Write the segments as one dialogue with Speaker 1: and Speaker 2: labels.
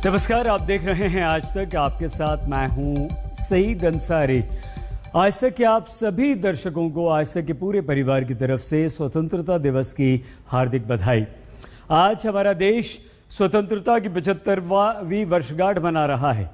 Speaker 1: नमस्कार, आप देख रहे हैं आज तक। आपके साथ मैं हूं सईद अंसारी। आज तक के आप सभी दर्शकों को आज तक के पूरे परिवार की तरफ से स्वतंत्रता दिवस की हार्दिक बधाई। आज हमारा देश स्वतंत्रता की 75वीं वर्षगांठ मना रहा है।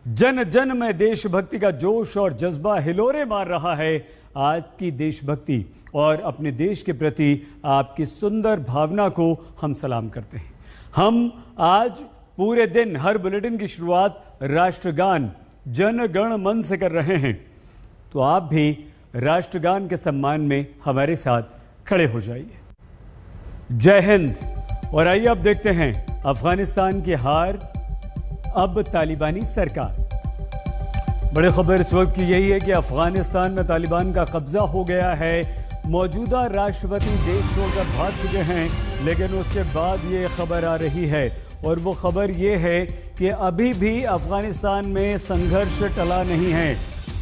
Speaker 1: जन जन में देशभक्ति का जोश और जज्बा हिलोरे मार रहा है। आपकी देशभक्ति और अपने देश के प्रति आपकी सुंदर भावना को हम सलाम करते हैं। हम आज पूरे दिन हर बुलेटिन की शुरुआत राष्ट्रगान जन गण मन से कर रहे हैं, तो आप भी राष्ट्रगान के सम्मान में हमारे साथ खड़े हो जाइए। जय हिंद। और आइए अब देखते हैं अफगानिस्तान की हार, अब तालिबानी सरकार। बड़ी खबर इस वक्त की यही है कि अफगानिस्तान में तालिबान का कब्जा हो गया है। मौजूदा राष्ट्रपति देश छोड़कर भाग चुके हैं, लेकिन उसके बाद ये खबर आ रही है, और वो खबर ये है कि अभी भी अफगानिस्तान में संघर्ष टला नहीं है।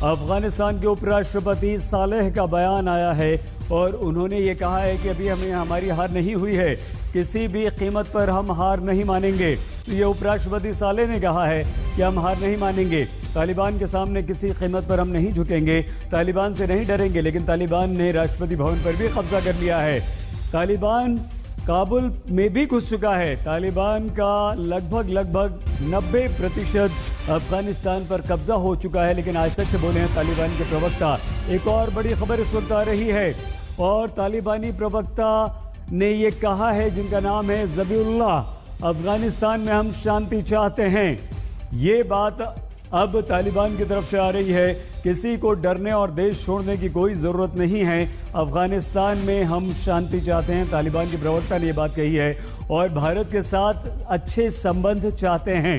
Speaker 1: अफगानिस्तान के उपराष्ट्रपति सालेह का बयान आया है और उन्होंने ये कहा है कि अभी हमारी हार नहीं हुई है, किसी भी कीमत पर हम हार नहीं मानेंगे। तो ये उपराष्ट्रपति सालेह ने कहा है कि हम हार नहीं मानेंगे, तालिबान के सामने किसी कीमत पर हम नहीं झुकेंगे, तालिबान से नहीं डरेंगे। लेकिन तालिबान ने राष्ट्रपति भवन पर भी कब्जा कर लिया है। तालिबान काबुल में भी घुस चुका है। तालिबान का लगभग 90% अफगानिस्तान पर कब्जा हो चुका है। लेकिन आज तक से बोले हैं तालिबान के प्रवक्ता। एक और बड़ी खबर इस वक्त आ रही है, और तालिबानी प्रवक्ता ने ये कहा है, जिनका नाम है ज़बीउल्लाह, अफगानिस्तान में हम शांति चाहते हैं। ये बात अब तालिबान की तरफ से आ रही है। किसी को डरने और देश छोड़ने की कोई ज़रूरत नहीं है। अफगानिस्तान में हम शांति चाहते हैं, तालिबान के प्रवक्ता ने ये बात कही है। और भारत के साथ अच्छे संबंध चाहते हैं।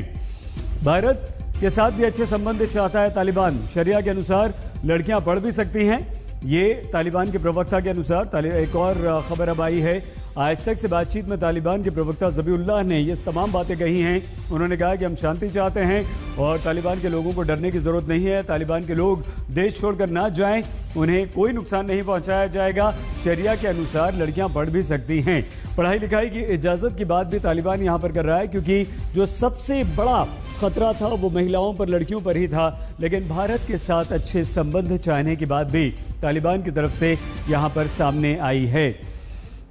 Speaker 1: भारत के साथ भी अच्छे संबंध चाहता है तालिबान। शरिया के अनुसार लड़कियां पढ़ भी सकती हैं, ये तालिबान के प्रवक्ता के अनुसार। एक और खबर अब आई है, आज तक से बातचीत में तालिबान के प्रवक्ता ज़बीउल्लाह ने ये तमाम बातें कही हैं। उन्होंने कहा कि हम शांति चाहते हैं और तालिबान के लोगों को डरने की ज़रूरत नहीं है। तालिबान के लोग देश छोड़कर ना जाएं, उन्हें कोई नुकसान नहीं पहुंचाया जाएगा। शरिया के अनुसार लड़कियां पढ़ भी सकती हैं। पढ़ाई लिखाई की इजाज़त की बात भी तालिबान यहाँ पर कर रहा है, क्योंकि जो सबसे बड़ा खतरा था वो महिलाओं पर, लड़कियों पर ही था। लेकिन भारत के साथ अच्छे संबंध चाहने की बात भी तालिबान की तरफ से यहाँ पर सामने आई है।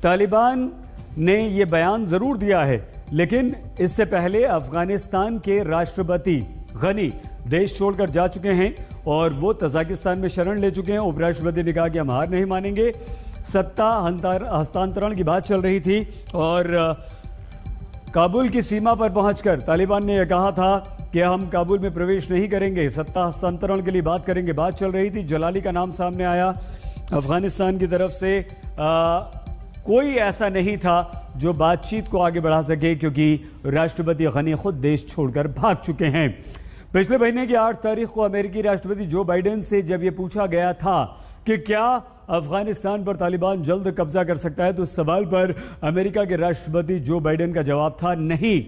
Speaker 1: तालिबान ने ये बयान ज़रूर दिया है, लेकिन इससे पहले अफगानिस्तान के राष्ट्रपति गनी देश छोड़कर जा चुके हैं और वो तजाकिस्तान में शरण ले चुके हैं। उपराष्ट्रपति ने कहा कि हम हार नहीं मानेंगे। सत्ता हस्तांतरण की बात चल रही थी और काबुल की सीमा पर पहुंचकर तालिबान ने यह कहा था कि हम काबुल में प्रवेश नहीं करेंगे, सत्ता हस्तांतरण के लिए बात करेंगे। बात चल रही थी, जलाली का नाम सामने आया। अफगानिस्तान की तरफ से कोई ऐसा नहीं था जो बातचीत को आगे बढ़ा सके, क्योंकि राष्ट्रपति गनी खुद देश छोड़कर भाग चुके हैं। पिछले महीने की 8 तारीख को अमेरिकी राष्ट्रपति जो बाइडेन से जब यह पूछा गया था कि क्या अफगानिस्तान पर तालिबान जल्द कब्जा कर सकता है, तो उस सवाल पर अमेरिका के राष्ट्रपति जो बाइडेन का जवाब था नहीं।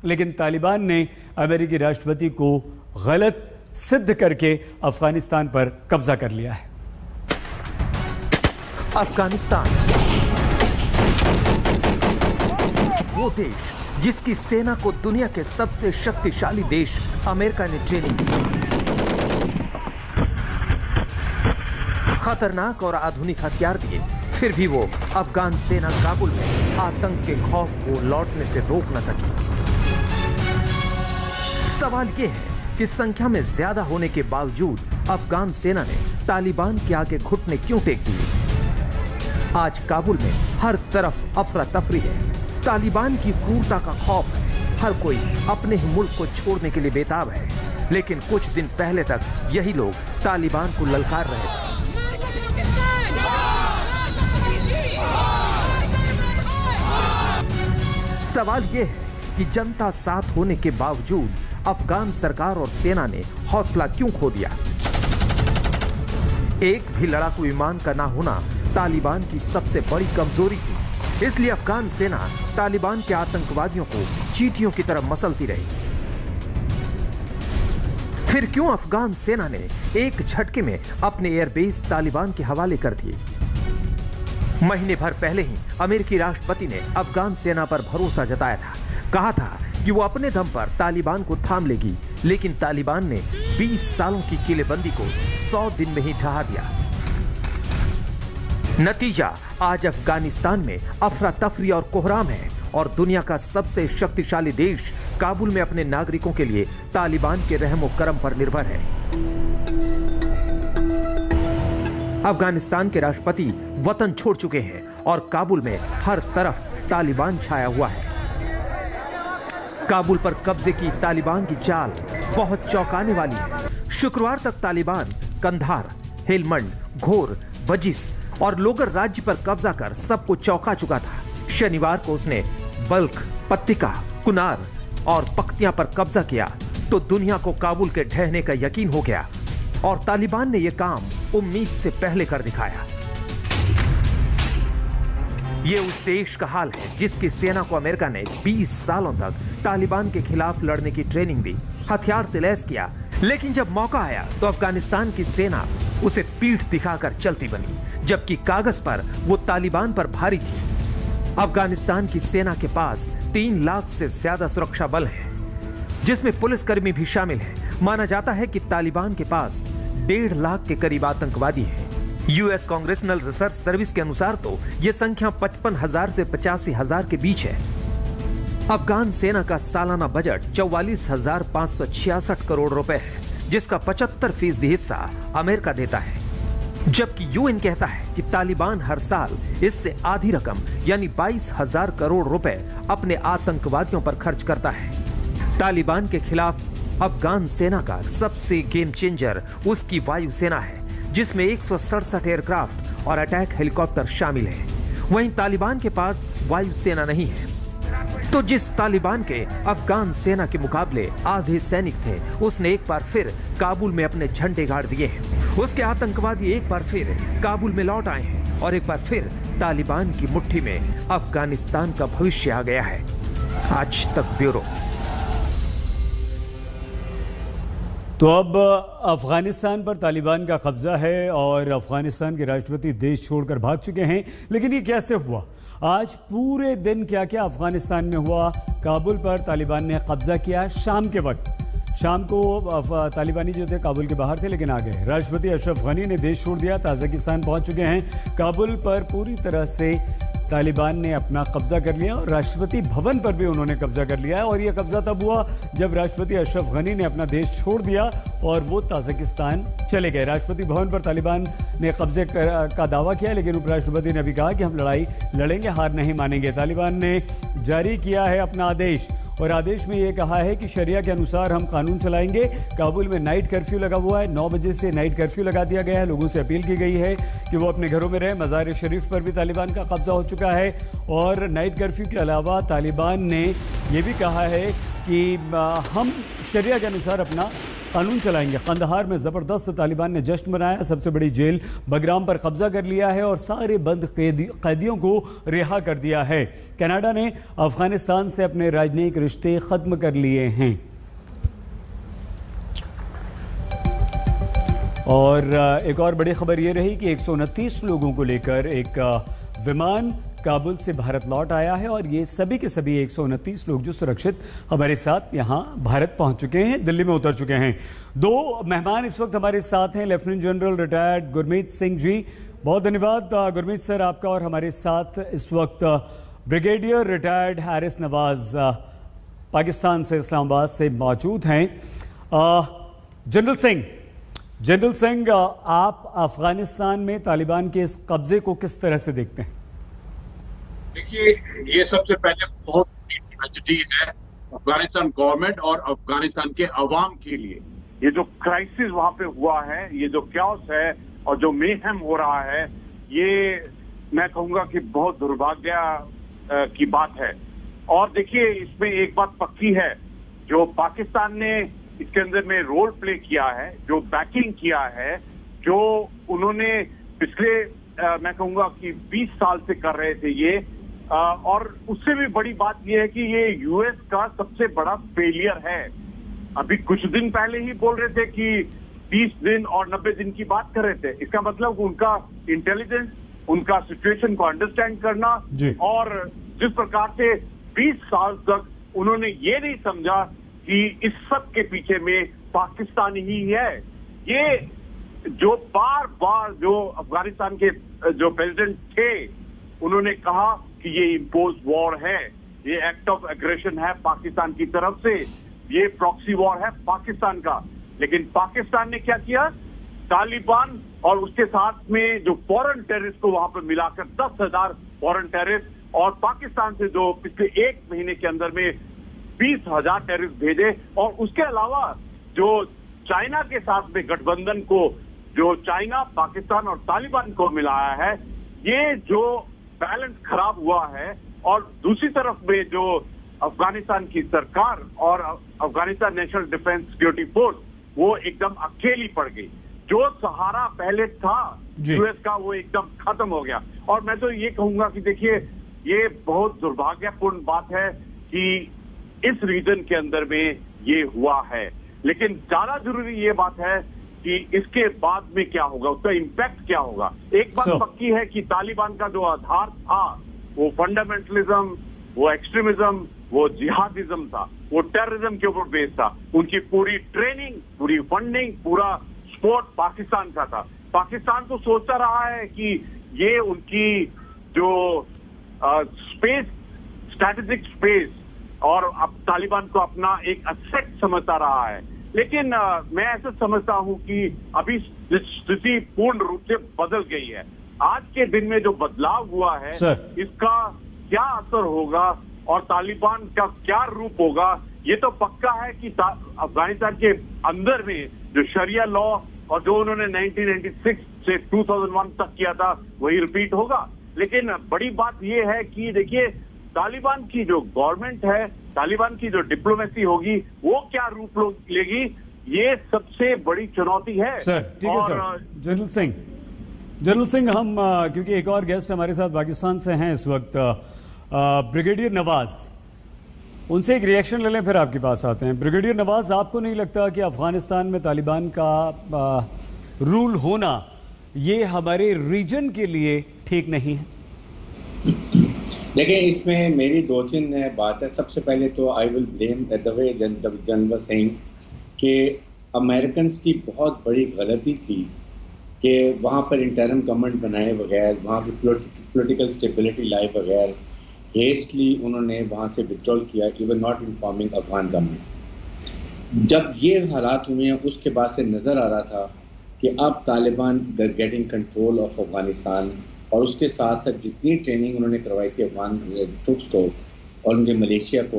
Speaker 1: लेकिन तालिबान ने अमेरिकी राष्ट्रपति को गलत सिद्ध करके अफगानिस्तान पर कब्जा कर लिया है।
Speaker 2: अफगानिस्तान वो देश जिसकी सेना को दुनिया के सबसे शक्तिशाली देश अमेरिका ने ट्रेनिंग दी। खतरनाक और आधुनिक हथियार दिए, फिर भी वो अफगान सेना काबुल में आतंक के खौफ को लौटने से रोक न सकी। सवाल ये है कि संख्या में ज्यादा होने के बावजूद अफगान सेना ने तालिबान के आगे घुटने क्यों टेक दिए। आज काबुल में हर तरफ अफरा तफरी है, तालिबान की क्रूरता का खौफ है, हर कोई अपने ही मुल्क को छोड़ने के लिए बेताब है। लेकिन कुछ दिन पहले तक यही लोग तालिबान को ललकार रहे थे। सवाल यह है कि जनता साथ होने के बावजूद अफगान सरकार और सेना ने हौसला क्यों खो दिया। एक भी लड़ाकू विमान का ना होना तालिबान की सबसे बड़ी कमजोरी थी। इसलिए अफगान सेना तालिबान के आतंकवादियों को चींटियों की तरह मसलती रही। फिर क्यों अफगान सेना ने एक झटके में अपने एयरबेस तालिबान के हवाले कर दिए। महीने भर पहले ही अमेरिकी राष्ट्रपति ने अफगान सेना पर भरोसा जताया था। कहा था कि वो अपने दम पर तालिबान को थाम लेगी, लेकिन तालिबान ने 20 सालों की किलेबंदी को 100 दिन में ही ढहा दिया। नतीजा आज अफगानिस्तान में अफरा तफरी और कोहराम है और दुनिया का सबसे शक्तिशाली देश काबुल में अपने नागरिकों के लिए तालिबान के रहमो करम पर निर्भर है। अफगानिस्तान के राष्ट्रपति वतन छोड़ चुके हैं और काबुल में हर तरफ तालिबान छाया हुआ है। काबुल पर कब्जे की तालिबान की चाल बहुत चौंकाने वाली है। शुक्रवार तक तालिबान कंधार, हेलमंड, घोर, बजिस और लोगर राज्य पर कब्जा कर सबको चौंका चुका था। शनिवार को उसने बल्ख, पत्तिका, कुनार और पख्तियां पर कब्जा किया तो दुनिया को काबुल के ढहने का यकीन हो गया और तालिबान ने यह काम उम्मीद से पहले कर दिखाया। यह उस देश का हाल है जिसकी सेना को अमेरिका ने 20 सालों तक तालिबान के खिलाफ लड़ने की ट्रेनिंग दी, हथियार से लैस किया, लेकिन जब मौका आया तो अफगानिस्तान की सेना उसे पीठ दिखाकर चलती बनी, जबकि कागज पर वो तालिबान पर भारी थी। अफगानिस्तान की सेना के पास 3 लाख से ज्यादा सुरक्षा बल है, जिसमें पुलिसकर्मी भी शामिल है। माना जाता है कि तालिबान के पास 1.5 लाख के करीब आतंकवादी हैं। यूएस कांग्रेसनल रिसर्च सर्विस के अनुसार तो यह संख्या 55,000 से 85,000 के बीच है। अफगान सेना का सालाना बजट 44,566 करोड़ रुपए है, जिसका 75% हिस्सा अमेरिका देता है, जबकि यूएन कहता है कि तालिबान हर साल इससे आधी रकम यानी 22,000 करोड़ रुपए अपने आतंकवादियों पर खर्च करता है। तालिबान के खिलाफ अफगान सेना का सबसे गेम चेंजर उसकी वायुसेना है, जिसमें 167 एयरक्राफ्ट और अटैक हेलीकॉप्टर शामिल है। वहीं तालिबान के पास वायुसेना नहीं है, तो जिस तालिबान के अफगान सेना के मुकाबले आधे सैनिक थे, उसने एक बार फिर काबुल में अपने झंडे गाड़ दिए हैं। उसके आतंकवादी एक बार फिर काबुल में लौट आए हैं और एक बार फिर तालिबान की मुट्ठी में अफगानिस्तान का भविष्य आ गया है। आज तक ब्यूरो।
Speaker 1: तो अब अफगानिस्तान पर तालिबान का कब्जा है और अफगानिस्तान के राष्ट्रपति देश छोड़कर भाग चुके हैं। लेकिन ये कैसे हुआ? आज पूरे दिन क्या क्या अफगानिस्तान में हुआ? काबुल पर तालिबान ने कब्जा किया शाम के वक्त। शाम को तालिबानी जो थे काबुल के बाहर थे लेकिन आ गए। राष्ट्रपति अशरफ गनी ने देश छोड़ दिया, ताजिकिस्तान पहुंच चुके हैं। काबुल पर पूरी तरह से तालिबान ने अपना कब्जा कर लिया और राष्ट्रपति भवन पर भी उन्होंने कब्जा कर लिया है। और यह कब्जा तब हुआ जब राष्ट्रपति अशरफ गनी ने अपना देश छोड़ दिया और वो ताजिकिस्तान चले गए। राष्ट्रपति भवन पर तालिबान ने कब्जे का दावा किया, लेकिन उपराष्ट्रपति ने भी कहा कि हम लड़ाई लड़ेंगे, हार नहीं मानेंगे। तालिबान ने जारी किया है अपना आदेश और आदेश में यह कहा है कि शरिया के अनुसार हम कानून चलाएंगे। काबुल में नाइट कर्फ्यू लगा हुआ है, 9 बजे से नाइट कर्फ्यू लगा दिया गया है। लोगों से अपील की गई है कि वो अपने घरों में रहें। मज़ार शरीफ पर भी तालिबान का कब्जा हो चुका है और नाइट कर्फ्यू के अलावा तालिबान ने यह भी कहा है कि हम शरिया के अनुसार अपना कानून चलाएंगे। कंदहार में ज़बरदस्त तालिबान ने जश्न मनाया, सबसे बड़ी जेल बगराम पर कब्जा कर लिया है और सारे बंद कैदियों को रिहा कर दिया है। कनाडा ने अफगानिस्तान से अपने राजनयिक रिश्ते ख़त्म कर लिए हैं। और एक और बड़ी खबर ये रही कि 129 लोगों को लेकर एक विमान काबुल से भारत लौट आया है और ये सभी के सभी 129 लोग जो सुरक्षित हमारे साथ यहाँ भारत पहुँच चुके हैं, दिल्ली में उतर चुके हैं। 2 मेहमान इस वक्त हमारे साथ हैं। Lieutenant general retired Gurmeet Singh ji, बहुत धन्यवाद गुरमीत सर आपका। और हमारे साथ इस वक्त brigadier retired Harris Nawaz Pakistan से, इस्लामाबाद से मौजूद हैं। जनरल सिंह, आप अफगानिस्तान में तालिबान के इस कब्जे को किस तरह से देखते हैं?
Speaker 3: देखिए, ये सबसे पहले बहुत बड़ी ट्रेजेडी है अफगानिस्तान गवर्नमेंट और अफगानिस्तान के अवाम के लिए।
Speaker 4: ये जो क्राइसिस वहां पे हुआ है, ये जो क्यास है और जो मेहम हो रहा है, ये मैं कहूंगा कि बहुत दुर्भाग्य की बात है। और देखिए, इसमें एक बात पक्की है, जो पाकिस्तान ने इसके अंदर में रोल प्ले किया है, जो बैकिंग किया है, जो उन्होंने पिछले मैं कहूंगा कि 20 साल से कर रहे थे ये, और उससे भी बड़ी बात यह है कि ये यूएस का सबसे बड़ा फेलियर है। अभी कुछ दिन पहले ही बोल रहे थे कि 30 दिन और 90 दिन की बात कर रहे थे। इसका मतलब उनका इंटेलिजेंस उनका सिचुएशन को अंडरस्टैंड करना, और जिस प्रकार से 20 साल तक उन्होंने ये नहीं समझा कि इस सब के पीछे में पाकिस्तान ही है। ये जो बार बार जो अफगानिस्तान के जो प्रेसिडेंट थे उन्होंने कहा कि ये इम्पोज वॉर है, ये एक्ट ऑफ एग्रेशन है पाकिस्तान की तरफ से, ये प्रॉक्सी वॉर है पाकिस्तान का। लेकिन पाकिस्तान ने क्या किया, तालिबान और उसके साथ में जो फॉरेन टेररिस्ट को वहां पर मिलाकर 10,000 फॉरेन टेररिस्ट और पाकिस्तान से जो पिछले 1 महीने के अंदर में 20,000 टेररिस्ट भेजे, और उसके अलावा जो चाइना के साथ में गठबंधन को, जो चाइना, पाकिस्तान और तालिबान को मिलाया है, ये जो बैलेंस खराब हुआ है। और दूसरी तरफ में जो अफगानिस्तान की सरकार और Afghanistan national defence security force वो एकदम अकेली पड़ गई। जो सहारा पहले था यूएस का वो एकदम खत्म हो गया। और मैं तो ये कहूंगा कि देखिए ये बहुत दुर्भाग्यपूर्ण बात है कि इस रीजन के अंदर में ये हुआ है, लेकिन ज्यादा जरूरी ये बात है कि इसके बाद में क्या होगा, उसका इम्पैक्ट क्या होगा। एक बात पक्की है कि तालिबान का जो आधार था वो फंडामेंटलिज्म, वो एक्सट्रीमिज्म, वो जिहादिज्म था, वो टेररिज्म के ऊपर बेस्ड था। उनकी पूरी ट्रेनिंग, पूरी फंडिंग, पूरा सपोर्ट पाकिस्तान का था। पाकिस्तान तो सोचता रहा है कि ये उनकी जो स्पेस, स्ट्रैटेजिक स्पेस, और अब तालिबान को अपना एक असेट समझता रहा है। लेकिन मैं ऐसा समझता हूं कि अभी स्थिति पूर्ण रूप से बदल गई है। आज के दिन में जो बदलाव हुआ है इसका क्या असर होगा और तालिबान का क्या रूप होगा, ये तो पक्का है कि अफगानिस्तान के अंदर में जो शरिया लॉ और जो उन्होंने 1996 से 2001 तक किया था वही रिपीट होगा। लेकिन बड़ी बात ये है कि देखिए तालिबान की जो गवर्नमेंट है, तालिबान की जो डिप्लोमेसी होगी वो क्या रूप लेगी, ये सबसे बड़ी चुनौती है।
Speaker 1: सर ठीक है सर। जनरल सिंह, हम क्योंकि एक और गेस्ट हमारे साथ पाकिस्तान से हैं इस वक्त, ब्रिगेडियर नवाज, उनसे एक रिएक्शन ले लें फिर आपके पास आते हैं। ब्रिगेडियर नवाज, आपको नहीं लगता कि अफगानिस्तान में तालिबान का रूल होना ये हमारे रीजन के लिए ठीक नहीं है?
Speaker 5: देखिए, इसमें मेरी 2-3 बात है। सबसे पहले तो I will blame the way general Singh कि अमेरिकन की बहुत बड़ी गलती थी कि वहाँ पर इंटरिम गवर्नमेंट बनाए बगैर, वहाँ की पॉलिटिकल स्टेबिलिटी लाए बगैर हेस्टली उन्होंने वहाँ से विड्रॉल किया, even not informing Afghan government. जब ये हालात हुए हैं उसके बाद से नज़र आ रहा था कि अब Taliban getting control of Afghanistan, और उसके साथ साथ जितनी ट्रेनिंग उन्होंने करवाई थी अफगान ट्रूप्स को और उनके मलेशिया को,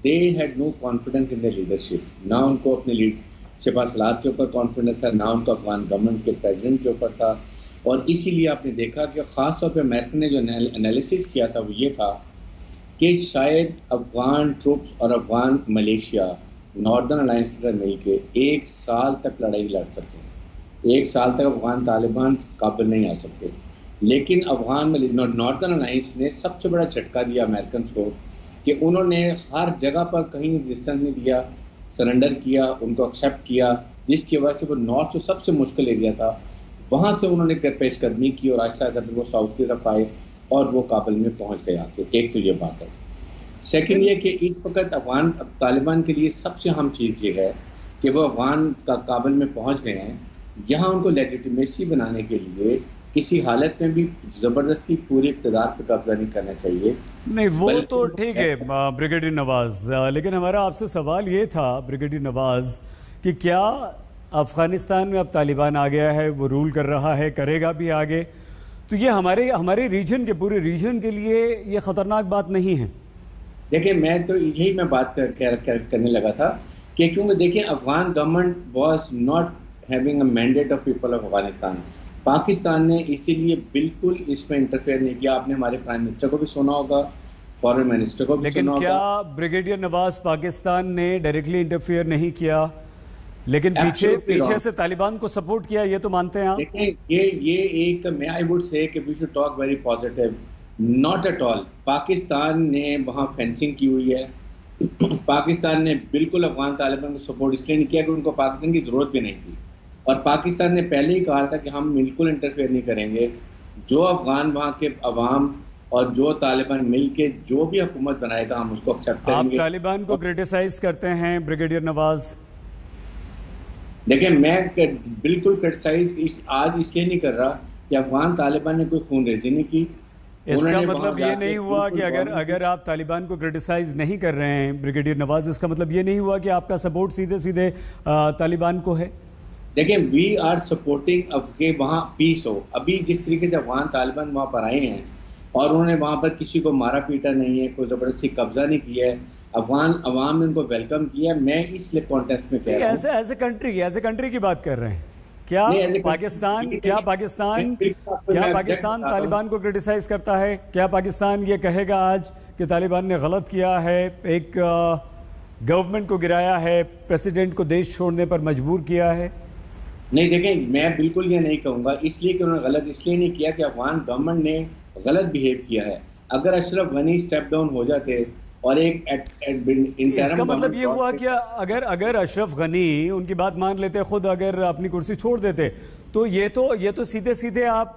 Speaker 5: they had no confidence in the leadership. ना उनको अपने सिपा सलार के ऊपर कॉन्फिडेंस था, ना उनको अफगान गवर्नमेंट के प्रेसिडेंट के ऊपर था। और इसीलिए आपने देखा कि ख़ास तौर पे अमेरिका ने जो एनालिसिस किया था वो ये था कि शायद अफगान ट्रूप्स और अफगान मलेशिया नॉर्दर्न अलायंस के साथ मिल के 1 साल तक लड़ाई लड़ सकते हैं। 1 साल तक अफगान तालिबान काबिल नहीं आ सकते। लेकिन अफगान नॉर्दर्न अलायंस ने सबसे बड़ा झटका दिया अमेरिकन को कि उन्होंने हर जगह पर कहीं रेजिस्टेंस नहीं दिया, सरेंडर किया, उनको एक्सेप्ट किया, जिसकी वजह से वो नॉर्थ जो सबसे मुश्किल एरिया था वहाँ से उन्होंने पेशकदमी की और आहिस्ता आहिस्ता वो साउथ की तरफ आए और वो काबिल में पहुँच गए आके। एक तो ये बात है। सेकेंड ये कि इस वक्त अफगान तालिबान के लिए सबसे अहम चीज़ ये है कि वो अफगान का काबिल में पहुँच गए हैं। यहाँ उनको लेजिटिमेसी बनाने के लिए किसी हालत में भी ज़बरदस्ती पूरे इक़्तिदार पर कब्जा नहीं करना चाहिए।
Speaker 1: नहीं, वो तो ठीक है ब्रिगेडियर नवाज, लेकिन हमारा आपसे सवाल ये था ब्रिगेडियर नवाज कि क्या अफगानिस्तान में अब तालिबान आ गया है, वो रूल कर रहा है, करेगा भी आगे, तो ये हमारे रीजन के, पूरे रीजन के लिए ये ख़तरनाक बात नहीं है?
Speaker 5: देखिए, मैं तो यही बात करने लगा था कि क्योंकि देखिए Afghan government was not having a mandate of people of Afghanistan. Pakistan ने इसीलिए बिल्कुल इसमें इंटरफेयर नहीं किया। आपने हमारे प्राइम मिनिस्टर को भी सुना होगा, फॉरेन मिनिस्टर को भी सुना होगा।
Speaker 1: लेकिन क्या ब्रिगेडियर नवाज पाकिस्तान ने डायरेक्टली इंटरफेयर नहीं किया, लेकिन पीछे से तालिबान को सपोर्ट किया, ये तो मानते हैं आप?
Speaker 5: देखिए, ये एक मैं आई would say that we should talk very positive, not at all. Pakistan ने वहाँ फेंसिंग की हुई है। पाकिस्तान ने बिल्कुल अफगान तालिबान को सपोर्ट इसलिए नहीं किया कि उनको पाकिस्तान की ज़रूरत भी नहीं थी, और पाकिस्तान ने पहले ही कहा था कि हम बिल्कुल इंटरफेयर नहीं करेंगे, जो अफगान वहाँ के अवाम और जो तालिबान मिलके जो भी हुकूमत बनाएगा हम उसको एक्सेप्ट करेंगे।
Speaker 1: आप तालिबान को क्रिटिसाइज करते हैं ब्रिगेडियर नवाज?
Speaker 5: देखिए, मैं बिल्कुल क्रिटिसाइज आज इसलिए नहीं कर रहा कि अफगान तालिबान ने कोई खूनरेजी नहीं की।
Speaker 1: इसका मतलब ये नहीं हुआ कि अगर आप तालिबान को क्रिटिसाइज नहीं कर रहे हैं ब्रिगेडियर नवाज, इसका मतलब ये नहीं हुआ कि आपका सपोर्ट सीधे सीधे तालिबान को है?
Speaker 5: देखिए, वी आर सपोर्टिंग अब के वहाँ पीस हो। अभी जिस तरीके से अफगान तालिबान वहाँ पर आए हैं और उन्होंने वहाँ पर किसी को मारा पीटा नहीं है, कोई ज़बरदस्ती कब्जा नहीं किया है, अफगान अवाम ने उनको वेलकम किया। मैं इसलिए कॉन्टेस्ट में कह रहा हूँ
Speaker 1: एज ए कंट्री की बात कर रहे हैं। क्या पाकिस्तान तालिबान को क्रिटिसाइज करता है? क्या पाकिस्तान ये कहेगा आज कि तालिबान ने गलत किया है, एक गवर्नमेंट को गिराया है, प्रेसिडेंट को देश छोड़ने पर मजबूर किया है?
Speaker 5: नहीं, देखें, मैं बिल्कुल ये नहीं कहूँगा, इसलिए कि उन्होंने गलत इसलिए नहीं किया कि अफगान गवर्नमेंट ने गलत बिहेव किया है। अगर अशरफ गनी स्टेप डाउन हो जाते और एक
Speaker 1: इसका मतलब ये हुआ कि अगर अशरफ गनी उनकी बात मान लेते, खुद अगर अपनी कुर्सी छोड़ देते, तो ये तो सीधे सीधे आप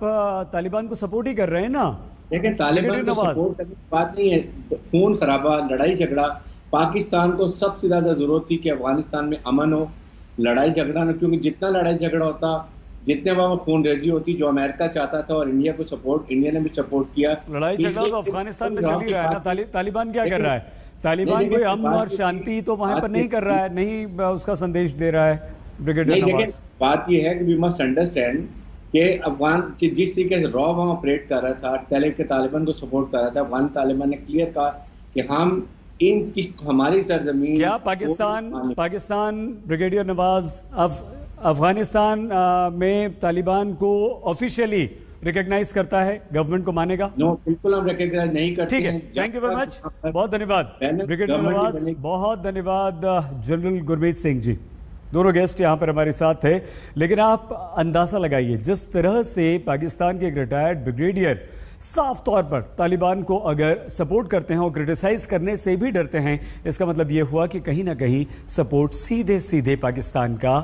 Speaker 1: तालिबान को सपोर्ट ही कर रहे हैं ना?
Speaker 5: लेकिन तालिबान को सपोर्ट करने की बात नहीं है। खून खराबा, लड़ाई झगड़ा, पाकिस्तान को सबसे ज्यादा जरूरत थी कि अफगानिस्तान में अमन हो, लड़ाई झगड़ा न, क्योंकि जितना लड़ाई झगड़ा होता, जितने वहाँ खूनरेजी होती, जो अमेरिका चाहता था और इंडिया को सपोर्ट, इंडिया ने भी सपोर्ट किया।
Speaker 1: लड़ाई झगड़ा तो अफगानिस्तान में चल ही रहा है ना। तालिबान क्या कर रहा है? तालिबान कोई अमन और शांति तो वहाँ पर नहीं कर रहा है, नहीं उसका संदेश दे रहा है ब्रिगेडियर नवाज।
Speaker 5: बात यह है कि वी मस्ट अंडरस्टैंड कि अफगान जिस तरीके से रॉ वहाँ ऑपरेट कर रहा था, तालिबान को सपोर्ट कर रहा था, अफगान तालिबान ने क्लियर कहा कि हम हमारी सरजमीन।
Speaker 1: क्या पाकिस्तान ब्रिगेडियर नवाज अफगानिस्तान में तालिबान को ऑफिशियली रिकॉग्नाइज करता है, गवर्नमेंट को मानेगा?
Speaker 5: नो, बिल्कुल हम रिकॉग्नाइज नहीं करते।
Speaker 1: ठीक है, थैंक यू वेरी मच, बहुत धन्यवाद ब्रिगेडियर नवाज, बहुत धन्यवाद जनरल गुरमीत सिंह जी। दोनों गेस्ट यहाँ पर हमारे साथ थे। लेकिन आप अंदाजा लगाइए, जिस तरह से पाकिस्तान के एक रिटायर्ड ब्रिगेडियर साफ तौर पर तालिबान को अगर सपोर्ट करते हैं और क्रिटिसाइज करने से भी डरते हैं, इसका मतलब यह हुआ कि कहीं ना कहीं सपोर्ट सीधे सीधे पाकिस्तान का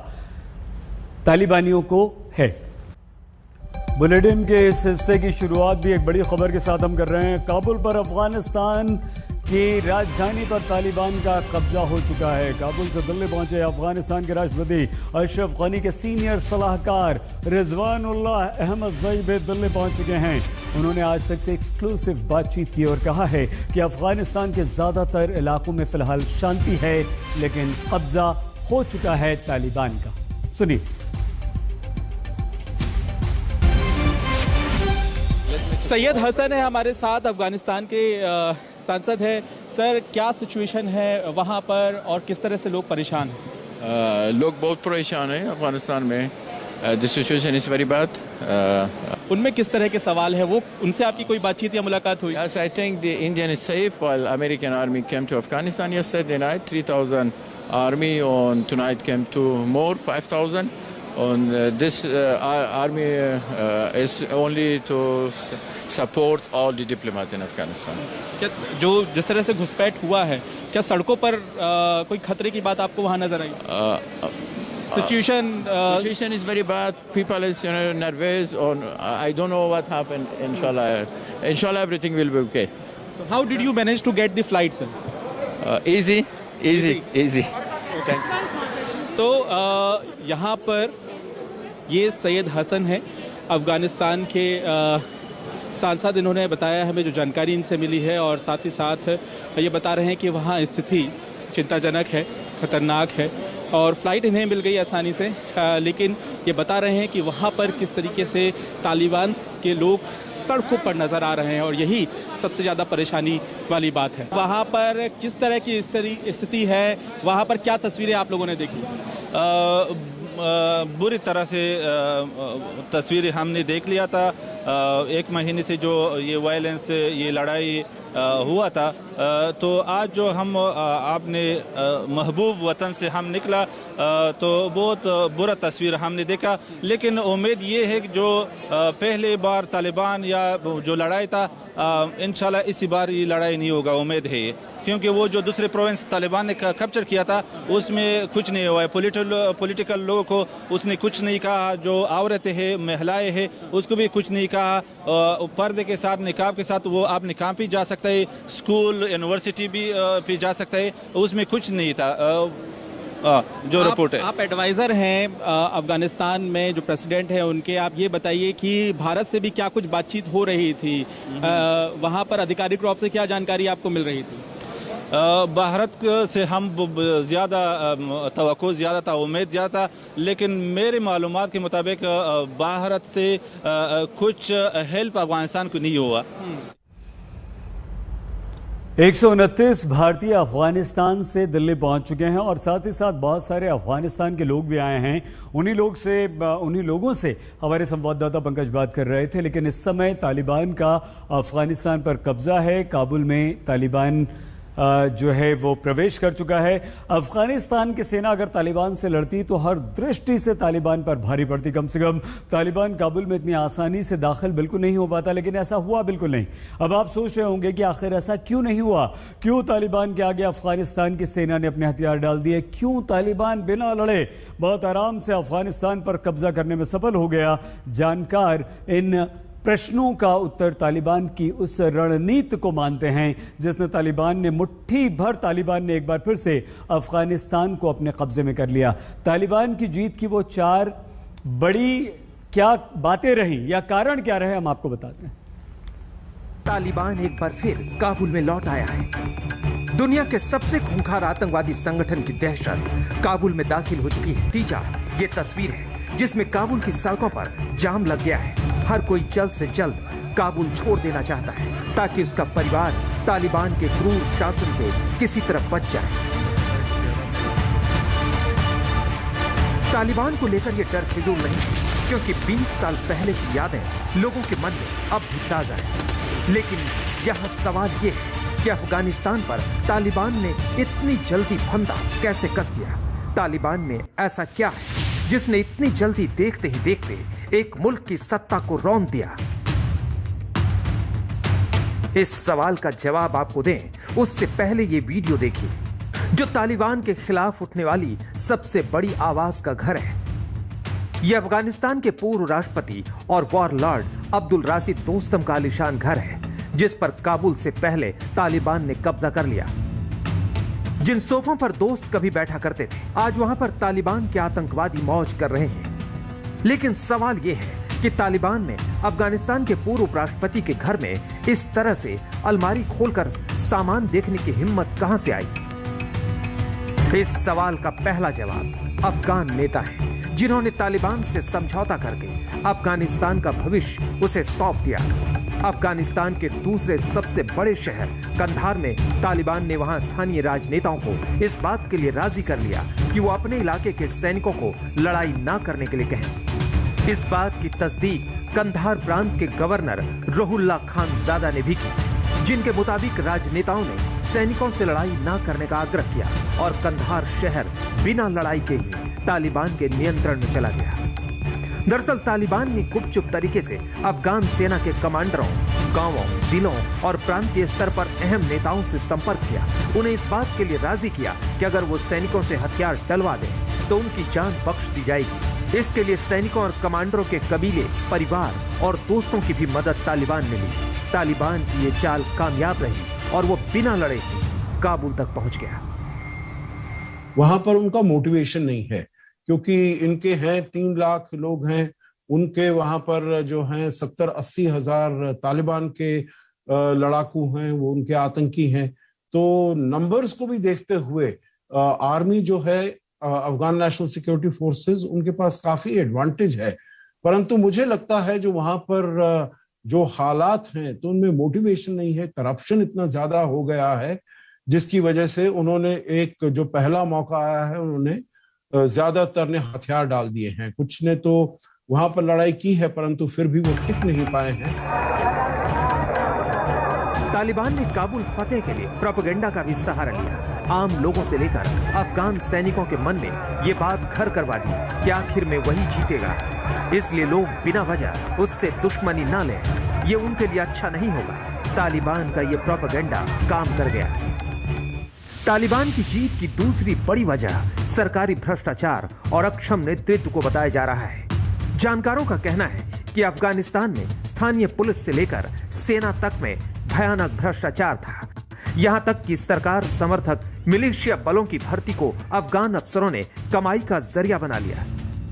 Speaker 1: तालिबानियों को है। बुलेटिन के इस हिस्से की शुरुआत भी एक बड़ी खबर के साथ हम कर रहे हैं। काबुल पर अफगानिस्तान की राजधानी पर तालिबान का कब्जा हो चुका है। काबुल से दिल्ली पहुंचे अफगानिस्तान के राष्ट्रपति अशरफ गनी के सीनियर सलाहकार रिजवानुल्लाह अहमद ज़ई दिल्ली पहुंच चुके हैं। उन्होंने आज तक से एक्सक्लूसिव बातचीत की और कहा है कि अफगानिस्तान के ज़्यादातर इलाकों में फिलहाल शांति है, लेकिन कब्जा हो चुका है तालिबान का। सुनिए।
Speaker 6: सैयद हसन है हमारे साथ, अफगानिस्तान के सांसद है। सर, क्या सिचुएशन है वहाँ पर और किस तरह से लोग परेशान हैं?
Speaker 7: लोग बहुत परेशान हैं अफगानिस्तान में। The situation is very bad.
Speaker 6: उनमें किस तरह के सवाल है, वो उनसे आपकी कोई बातचीत या मुलाकात हुई?
Speaker 7: Yes, I think the Indian is safe while American army came to Afghanistan yesterday night. 3,000 army on tonight came to more 5,000. And this army is only to support all the diplomats in Afghanistan.
Speaker 6: क्या जो जिस तरह से घुसपैठ हुआ है, क्या सड़कों पर कोई खतरे की बात आपको वहाँ नजर आई?
Speaker 7: Situation is very bad. People is nervous. On I don't know what happened. Inshallah, everything will be okay.
Speaker 6: So how did you manage to get the flight, sir?
Speaker 7: Easy.
Speaker 6: Okay. तो यहाँ पर ये सैयद हसन है, अफ़गानिस्तान के सांसद। इन्होंने बताया हमें जो जानकारी इनसे मिली है, और साथ ही साथ ये बता रहे हैं कि वहाँ स्थिति चिंताजनक है, ख़तरनाक है, और फ़्लाइट इन्हें मिल गई आसानी से। लेकिन ये बता रहे हैं कि वहाँ पर किस तरीके से तालिबान के लोग सड़कों पर नज़र आ रहे हैं, और यही सबसे ज़्यादा परेशानी वाली बात है। वहाँ पर किस तरह की स्थिति है, वहाँ पर क्या तस्वीरें आप लोगों ने देखी?
Speaker 8: बुरी तरह से तस्वीरें हमने देख लिया था। एक महीने से जो ये वायलेंस, ये लड़ाई हुआ था, तो आज जो हम आपने महबूब वतन से हम निकला, तो बहुत बुरा तस्वीर हमने देखा। लेकिन उम्मीद ये है कि जो पहले बार तालिबान या जो लड़ाई था, इंशाल्लाह इसी बार ये लड़ाई नहीं होगा, उम्मीद है ये। क्योंकि वो जो दूसरे प्रोविंस तालिबान ने कैप्चर किया था, उसमें कुछ नहीं हुआ है। पॉलिटिकल लोग को उसने कुछ नहीं कहा, जो औरतें हैं, महिलाएं हैं, उसको भी कुछ नहीं कहा। पर्दे के साथ, निकाब के साथ वो आप निकाह भी जा सकता है, स्कूल यूनिवर्सिटी भी जा सकता है, उसमें कुछ नहीं था जो रिपोर्ट है।
Speaker 6: आप एडवाइजर हैं अफगानिस्तान में जो प्रेसिडेंट हैं उनके, आप ये बताइए कि भारत से भी क्या कुछ बातचीत हो रही थी, वहां पर आधिकारिक रूप से क्या जानकारी आपको मिल रही थी?
Speaker 8: भारत से हम ज़्यादा तवक्को ज़्यादा था, उम्मीद ज़्यादा था, लेकिन मेरे मालूमात के मुताबिक भारत से कुछ हेल्प अफगानिस्तान को नहीं हुआ।
Speaker 1: 129 भारतीय अफगानिस्तान से दिल्ली पहुंच चुके हैं और साथ ही साथ बहुत सारे अफगानिस्तान के लोग भी आए हैं। उन्हीं लोगों से हमारे संवाददाता पंकज बात कर रहे थे। लेकिन इस समय तालिबान का अफगानिस्तान पर कब्जा है। काबुल में तालिबान जो है वो प्रवेश कर चुका है। अफगानिस्तान की सेना अगर तालिबान से लड़ती तो हर दृष्टि से तालिबान पर भारी पड़ती। कम से कम तालिबान काबुल में इतनी आसानी से दाखिल बिल्कुल नहीं हो पाता, लेकिन ऐसा हुआ बिल्कुल नहीं। अब आप सोच रहे होंगे कि आखिर ऐसा क्यों नहीं हुआ, क्यों तालिबान के आगे अफगानिस्तान की सेना ने अपने हथियार डाल दिए, क्यों तालिबान बिना लड़े बहुत आराम से अफगानिस्तान पर कब्जा करने में सफल हो गया। जानकार इन प्रश्नों का उत्तर तालिबान की उस रणनीति को मानते हैं जिसने मुट्ठी भर तालिबान ने एक बार फिर से अफगानिस्तान को अपने कब्जे में कर लिया। तालिबान की जीत की वो 4 बड़ी क्या बातें रहीं या कारण क्या रहे, हम आपको बताते हैं।
Speaker 2: तालिबान एक बार फिर काबुल में लौट आया है। दुनिया के सबसे खूंखार आतंकवादी संगठन की दहशत काबुल में दाखिल हो चुकी है। तीजा ये तस्वीर है जिसमें काबुल की सड़कों पर जाम लग गया है। हर कोई जल्द से जल्द काबुल छोड़ देना चाहता है ताकि उसका परिवार तालिबान के क्रूर शासन से किसी तरह बच जाए। तालिबान को लेकर यह डर फिजूल नहीं, क्योंकि 20 साल पहले की यादें लोगों के मन में अब भी ताजा है। लेकिन यहाँ सवाल ये है कि अफगानिस्तान पर तालिबान ने इतनी जल्दी फंदा कैसे कस दिया। तालिबान में ऐसा क्या है जिसने इतनी जल्दी देखते ही देखते एक मुल्क की सत्ता को रौंद दिया। इस सवाल का जवाब आपको दें उससे पहले ये वीडियो देखिए, जो तालिबान के खिलाफ उठने वाली सबसे बड़ी आवाज का घर है। यह अफगानिस्तान के पूर्व राष्ट्रपति और वॉरलॉर्ड अब्दुल राशिद दोस्तम का आलीशान घर है, जिस पर काबुल से पहले तालिबान ने कब्जा कर लिया। जिन सोफों पर दोस्त कभी बैठा करते थे, आज वहां पर तालिबान के आतंकवादी मौज कर रहे हैं। लेकिन सवाल यह है कि तालिबान में अफगानिस्तान के पूर्व उपराष्ट्रपति के घर में इस तरह से अलमारी खोलकर सामान देखने की हिम्मत कहां से आई? इस सवाल का पहला जवाब अफगान नेता है, जिन्होंने तालिबान से समझौता करके अफगानिस्तान का भविष्य उसे सौंप दिया। अफगानिस्तान के दूसरे सबसे बड़े शहर कंधार में तालिबान ने वहां स्थानीय राजनेताओं को इस बात के लिए राजी कर लिया कि वो अपने इलाके के सैनिकों को लड़ाई ना करने के लिए कहें। इस बात की तस्दीक कंधार प्रांत के गवर्नर रुहुल्ला खानजादा ने भी की, जिनके मुताबिक राजनेताओं ने सैनिकों से लड़ाई ना करने का आग्रह किया और कंधार शहर बिना लड़ाई के ही तालिबान के नियंत्रण में चला गया। दरअसल तालिबान ने गुपचुप तरीके से अफगान सेना के कमांडरों, गांवों, जिलों और प्रांतीय स्तर पर अहम नेताओं से संपर्क किया। उन्हें इस बात के लिए राजी किया कि अगर वो सैनिकों से हथियार डलवा दें तो उनकी जान बख्श दी जाएगी। इसके लिए सैनिकों और कमांडरों के कबीले, परिवार और दोस्तों की भी मदद तालिबान ने ली। तालिबान की ये चाल कामयाब रही और वो बिना लड़े ही काबुल तक पहुंच गया।
Speaker 9: वहां पर उनका मोटिवेशन नहीं है, क्योंकि इनके हैं 3 लाख लोग हैं, उनके वहां पर जो हैं 70-80 हजार तालिबान के लड़ाकू हैं, वो उनके आतंकी हैं। तो नंबर्स को भी देखते हुए आर्मी जो है, अफगान नेशनल सिक्योरिटी फोर्सेस, उनके पास काफी एडवांटेज है। परंतु मुझे लगता है जो वहां पर जो हालात हैं तो उनमें मोटिवेशन नहीं है। करप्शन इतना ज्यादा हो गया है जिसकी वजह से उन्होंने एक जो पहला मौका आया है उन्होंने ज्यादातर ने हथियार डाल दिए हैं। कुछ ने तो वहां पर लड़ाई की है परंतु फिर भी वो टिक नहीं पाए हैं।
Speaker 2: तालिबान ने काबुल फतेह के लिए प्रोपेगेंडा का भी सहारा लिया। आम लोगों से लेकर अफगान सैनिकों के मन में ये बात घर करवा दी कि आखिर में वही जीतेगा, इसलिए लोग बिना वजह उससे दुश्मनी ना लें, ये उनके लिए अच्छा नहीं होगा। तालिबान का ये प्रोपेगेंडा काम कर गया। तालिबान की जीत की दूसरी बड़ी वजह सरकारी भ्रष्टाचार और अक्षम नेतृत्व को बताया जा रहा है। जानकारों का कहना है कि अफगानिस्तान में स्थानीय पुलिस से लेकर सेना तक में भयानक भ्रष्टाचार था। यहां तक कि सरकार समर्थक मिलिशिया बलों की भर्ती को अफगान अफसरों ने कमाई का जरिया बना लिया।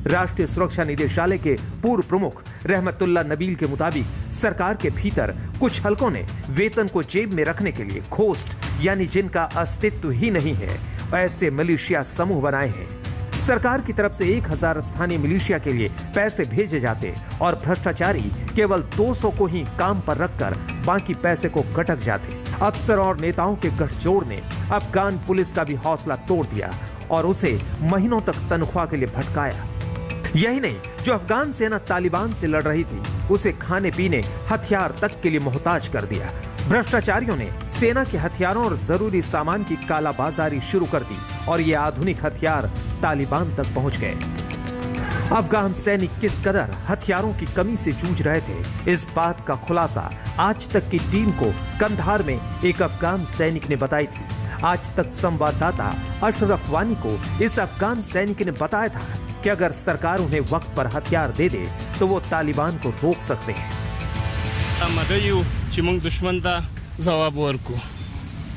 Speaker 2: राष्ट्रीय सुरक्षा निदेशालय के पूर्व प्रमुख रहमतुल्लाह नबील के मुताबिक सरकार के भीतर कुछ हलकों ने वेतन को जेब में रखने के लिए घोस्ट यानी जिनका अस्तित्व ही नहीं है ऐसे मिलिशिया समूह बनाए हैं। सरकार की तरफ से 1000 स्थानीय मिलिशिया के लिए पैसे भेजे जाते और भ्रष्टाचारी केवल 200 को ही काम पर रखकर बाकी पैसे को गटक जाते। अफसर और नेताओं के गठजोड़ ने अफगान पुलिस का भी हौसला तोड़ दिया और उसे महीनों तक तनख्वाह के लिए भटकाया। यही नहीं, जो अफगान सेना तालिबान से लड़ रही थी उसे खाने पीने हथियार तक के लिए मोहताज कर दिया। भ्रष्टाचारियों ने सेना के हथियारों और जरूरी सामान की कालाबाजारी शुरू कर दी और ये आधुनिक हथियार तालिबान तक पहुंच गए। अफगान सैनिक किस कदर हथियारों की कमी से जूझ रहे थे, इस बात का खुलासा आज तक की टीम को कंधार में एक अफगान सैनिक ने बताई थी। आज तक संवाददाता अशरफ वानी को इस अफगान सैनिक ने बताया था कि अगर सरकार उन्हें वक्त पर हथियार दे दे तो वो तालिबान को रोक सकते हैं।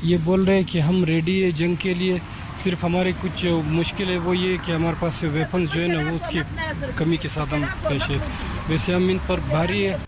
Speaker 10: ये बोल रहे हैं कि हम रेडी है जंग के लिए, सिर्फ हमारे कुछ मुश्किल है वो ये कि हमारे पास वेपन्स जो है ना वो उसकी कमी के साथ हम पेश है। वैसे हम इन पर भारी है।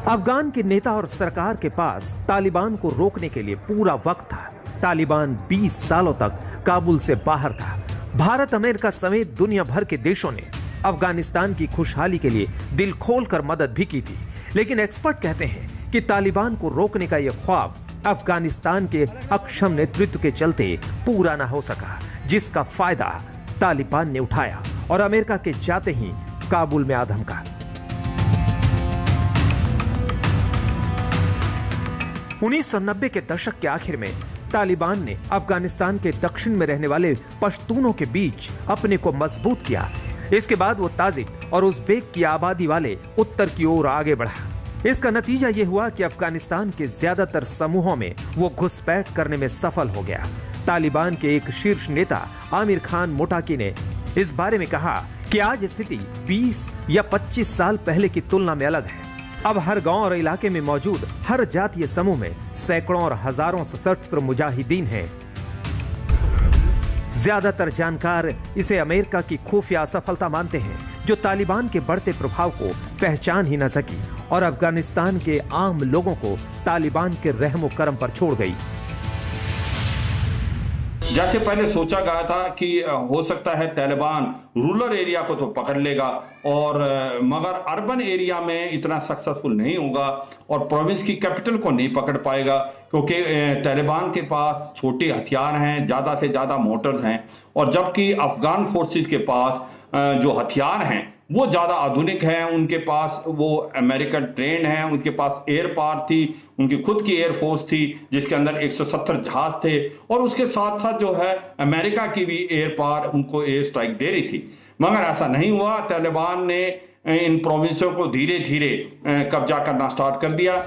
Speaker 2: अफगान के नेता और सरकार के पास तालिबान को रोकने के लिए पूरा वक्त था। तालिबान 20 सालों तक काबुल से बाहर था। भारत, अमेरिका समेत दुनिया भर के देशों ने अफगानिस्तान की खुशहाली के लिए दिल खोलकर मदद भी की थी, लेकिन एक्सपर्ट कहते हैं कि तालिबान को रोकने का यह ख्वाब अफगानिस्तान के अक्षम नेतृत्व के चलते पूरा न हो सका, जिसका फायदा तालिबान ने उठाया और अमेरिका के जाते ही काबुल में आ धमका। 1990 के दशक के आखिर में तालिबान ने अफगानिस्तान के दक्षिण में रहने वाले पश्तूनों के बीच अपने को मजबूत किया। इसके बाद वो ताजिक और उज़्बेक की आबादी वाले उत्तर की ओर आगे बढ़ा। इसका नतीजा ये हुआ कि अफगानिस्तान के ज्यादातर समूहों में वो घुसपैठ करने में सफल हो गया। तालिबान के एक शीर्ष नेता आमिर खान मुटाकी ने इस बारे में कहा कि आज स्थिति 20 या 25 साल पहले की तुलना में अलग है। अब हर गांव और इलाके में मौजूद हर जातीय समूह में सैकड़ों और हजारों सशस्त्र मुजाहिदीन हैं। ज्यादातर जानकार इसे अमेरिका की खुफिया सफलता मानते हैं, जो तालिबान के बढ़ते प्रभाव को पहचान ही न सकी और अफगानिस्तान के आम लोगों को तालिबान के रहमो करम पर छोड़ गई।
Speaker 11: जैसे पहले सोचा गया था कि हो सकता है तालिबान रूरल एरिया को तो पकड़ लेगा और मगर अर्बन एरिया में इतना सक्सेसफुल नहीं होगा और प्रोविंस की कैपिटल को नहीं पकड़ पाएगा, क्योंकि तालिबान के पास छोटे हथियार हैं, ज़्यादा से ज़्यादा मोटर्स हैं, और जबकि अफगान फोर्सेस के पास जो हथियार हैं वो ज़्यादा आधुनिक हैं। उनके पास वो अमेरिकन ट्रेन है, उनके पास एयर पावर थी, उनकी खुद की एयरफोर्स थी जिसके अंदर 170 जहाज थे, और उसके साथ साथ जो है अमेरिका की भी एयर पावर उनको एयर स्ट्राइक दे रही थी। मगर ऐसा नहीं हुआ। तालिबान ने इन प्रोविंसों को धीरे धीरे कब्जा करना स्टार्ट कर दिया।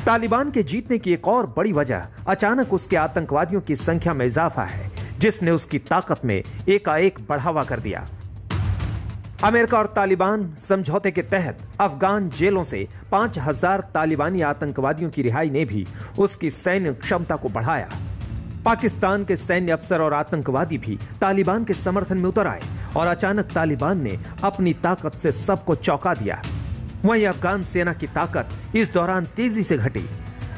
Speaker 2: तालिबान के जीतने की एक और बड़ी वजह अचानक उसके आतंकवादियों की संख्या में इजाफा है, जिसने उसकी ताकत में एकाएक बढ़ावा कर दिया। अमेरिका और तालिबान समझौते के तहत अफगान जेलों से 5000 तालिबानी आतंकवादियों की रिहाई ने भी उसकी सैन्य क्षमता को बढ़ाया। पाकिस्तान के सैन्य अफसर और आतंकवादी भी तालिबान के समर्थन में उतर आए और अचानक तालिबान ने अपनी ताकत से सबको चौंका दिया। वहीं अफगान सेना की ताकत इस दौरान तेजी से घटी।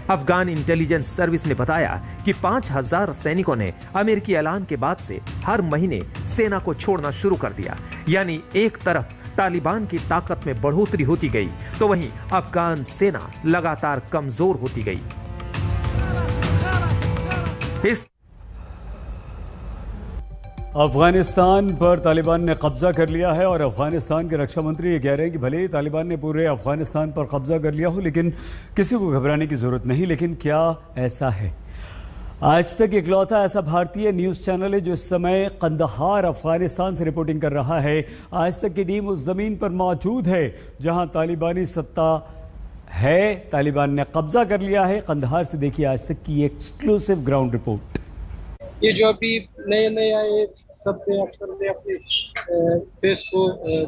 Speaker 2: अफगान इंटेलिजेंस सर्विस ने बताया कि 5000 सैनिकों ने अमेरिकी ऐलान के बाद से हर महीने सेना को छोड़ना शुरू कर दिया। यानी एक तरफ तालिबान की ताकत में बढ़ोतरी होती गई, तो वहीं अफगान सेना लगातार कमजोर होती गई।
Speaker 1: अफगानिस्तान पर तालिबान ने कब्जा कर लिया है और अफगानिस्तान के रक्षा मंत्री ये कह रहे हैं कि भले ही तालिबान ने पूरे अफगानिस्तान पर कब्जा कर लिया हो, लेकिन किसी को घबराने की जरूरत नहीं। लेकिन क्या ऐसा है? आज तक इकलौता ऐसा भारतीय न्यूज़ चैनल है जो इस समय कंदहार अफगानिस्तान से रिपोर्टिंग कर रहा है। आज तक की टीम उस ज़मीन पर मौजूद है जहां तालिबानी सत्ता है, तालिबान ने कब्जा कर लिया है। कंदहार से देखिए आज तक की एक्सक्लूसिव ग्राउंड रिपोर्ट।
Speaker 12: ये जो अभी नए नए आए सब ने अक्सर ने अपने फेस को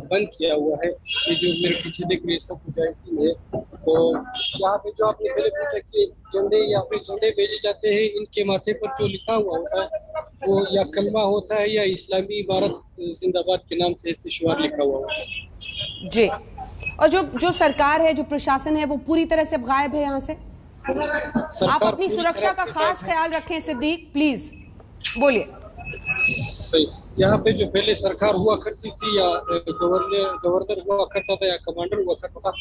Speaker 12: बंद किया हुआ है। ये जो मेरे पीछे देख रहे सब मुजाहिदीन है। तो यहाँ पे जो आपने पहले पूछा कि झंडे या फिर झंडे भेजे जाते हैं, इनके माथे पर जो लिखा हुआ होता है वो या कलमा होता है या इस्लामी इबारत जिंदाबाद के नाम से शिश्वार लिखा हुआ होता है
Speaker 13: जी। और जो सरकार है, जो प्रशासन है, वो पूरी तरह से गायब है यहाँ से। आप अपनी सुरक्षा का खास ख्याल रखें सिद्दीक, प्लीज बोलिए।
Speaker 12: सही, यहाँ पे जो पहले सरकार हुआ करती थी या गवर्नर हुआ करता था या कमांडर हुआ करता था,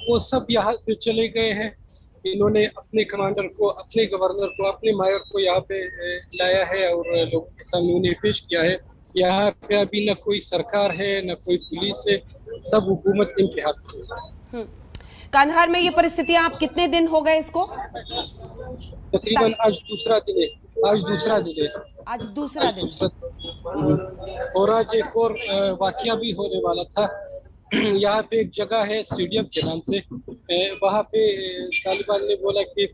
Speaker 12: वो सब यहाँ से चले गए हैं। इन्होंने अपने कमांडर को, अपने गवर्नर को, अपने मायर को यहाँ पे लाया है और लोगों के सामने उन्हें पेश किया है। यहाँ पे अभी न कोई सरकार है न कोई पुलिस है, सब हुकूमत इनके हाथ में।
Speaker 13: कंदहार में ये परिस्थितियां आप कितने दिन हो गए इसको?
Speaker 12: तकरीबन आज दूसरा दिन है। आज दूसरा दिन और आज एक और वाकया भी होने वाला था। यहाँ पे एक जगह है स्टेडियम के नाम से, वहाँ पे तालिबान ने बोला कि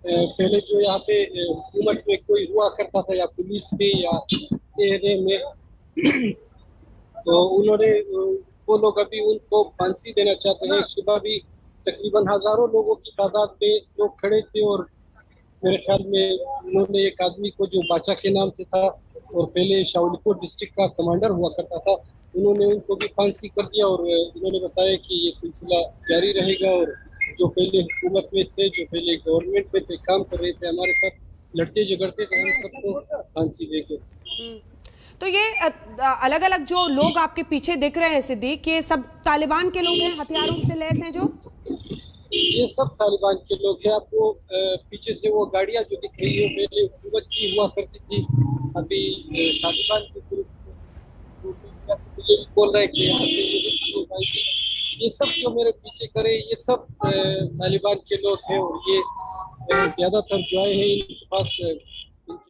Speaker 12: पहले जो यहाँ पे हुकूमत में कोई हुआ करता था या पुलिस में या एरिया में, तो उन्होंने वो लोग अभी उनको फांसी देना चाहते हैं। सुबह भी तकरीबन हजारों लोगों की तादाद में लोग खड़े थे और मेरे ख्याल में उन्होंने एक आदमी को जो बाचा के नाम से था और पहले शावलीकोट डिस्ट्रिक्ट का कमांडर हुआ करता था, उन्होंने उनको भी फांसी कर दिया और उन्होंने बताया कि ये सिलसिला जारी रहेगा और जो पहले हुकूमत में थे, जो पहले गवर्नमेंट में थे, काम कर रहे थे, हमारे साथ लड़ते झगड़ते थे, हम सबको फांसी देके।
Speaker 13: तो ये अलग अलग जो लोग आपके पीछे दिख रहे हैं सिद्दीक, ये सब तालिबान के लोग हैं, हथियारों से लैस हैं जो?
Speaker 12: ये सब तालिबान के लोग हैं। आपको पीछे से वो गाड़ियां जो दिख रही है पहले हुकूमत की हुआ करती थी, अभी तालिबान की मुझे भी बोल रहा है कि यहाँ से ये सब जो मेरे पीछे करे ये सब तालिबान के लोग हैं और ये ज्यादातर जो आए हैं इनके पास